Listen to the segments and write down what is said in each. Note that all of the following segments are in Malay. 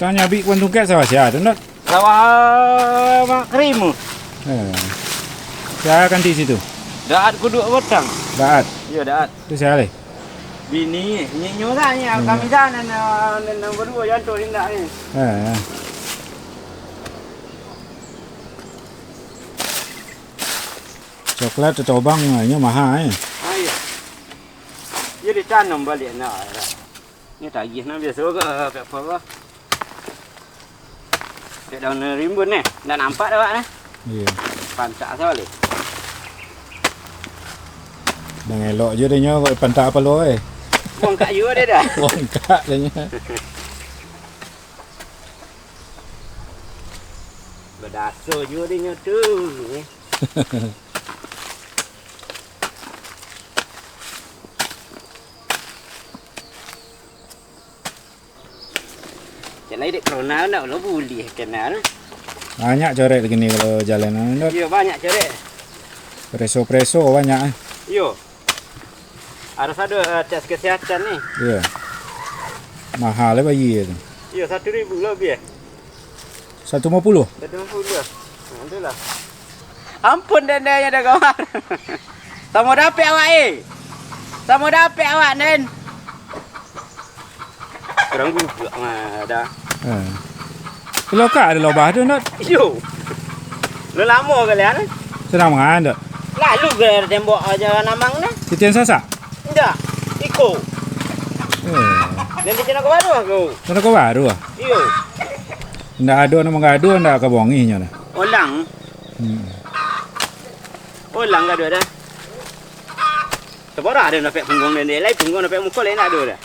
Tanya bik kuan tungket sawah sia tu nak. Sawah mak krim. Saya akan di situ. Daat kudu batang. Daat. Iya daat. Tu saya le. Bini nyenyo tanya kami sana na berdua jantung indah ni. Coklat atau bangnya mahal Iya. Dia ditanam balik nak. Ni tagih nak biasa ke apa. Dia daun rimbun ni. Dah nampak dah Pak ni. Iya. Pantak sekali. Dah elok je dia nya pantak apa lo Buang kat you dia dah. Buang kat dia nya. Berdasar juga dia tu. Jangan dek corona nak lo boleh kenal. Banyak coret begini kalau jalan nak. Yo banyak coret. Preso banyak Yo. Harus ada tes kesihatan ni. Iya. Mahal le bayi tu. Yo 1,000 lebih. 150. 150. Alhamdulillah. Ampun dendanya dah kawan. Sama dapat awak Sama dapat awak Nen. Kurang buka dah. Kalau kak ada lobah tu nak. Yo. Lu lama ke lian? Senang mengan tak? Lalu ke tembok aja namang ni? Titian sasak? Enggak. Iko. Nanti kena ke baru aku. Kena kau baru ah? Yo. Ndak ada nama ngadu ndak ke bonginya dah. Olang. Olang ka ada dah. Sebab ada nak pek punggung dan dia lain punggung nak pek muka lain ada dah.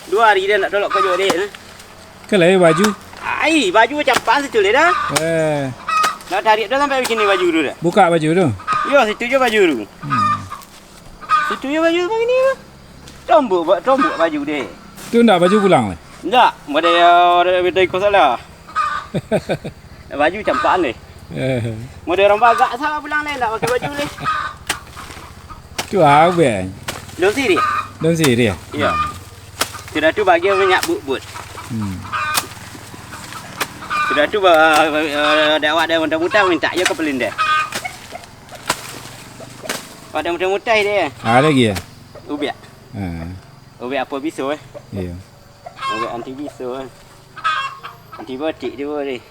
2 hari dia nak tolak kerja dia. Kelai baju. Ai, baju macam pan situ le dah. Nak tarik dah sampai begini baju dulu dah. Buka baju tu. Yo, situ je baju tu. Situ je baju begini tu. Tombok baju dia. Tu ndak baju pulang le. Enggak, ada beda ikut salah. Baju macam pan ni. Model orang bagak salah pulang lain nak pakai baju ni. Tu apa? Don siri. Don siri ya? Iya. Sudah tu bagi banyak but. Sudah tu dakwah dia muntah-muntah minta je ke pelindai. Pada muntah-muntah dia. Ada lagi ya? Ubiak. Ubiak apa bisu Iya. Ubiak anti bisu. Antibiotik dia boleh.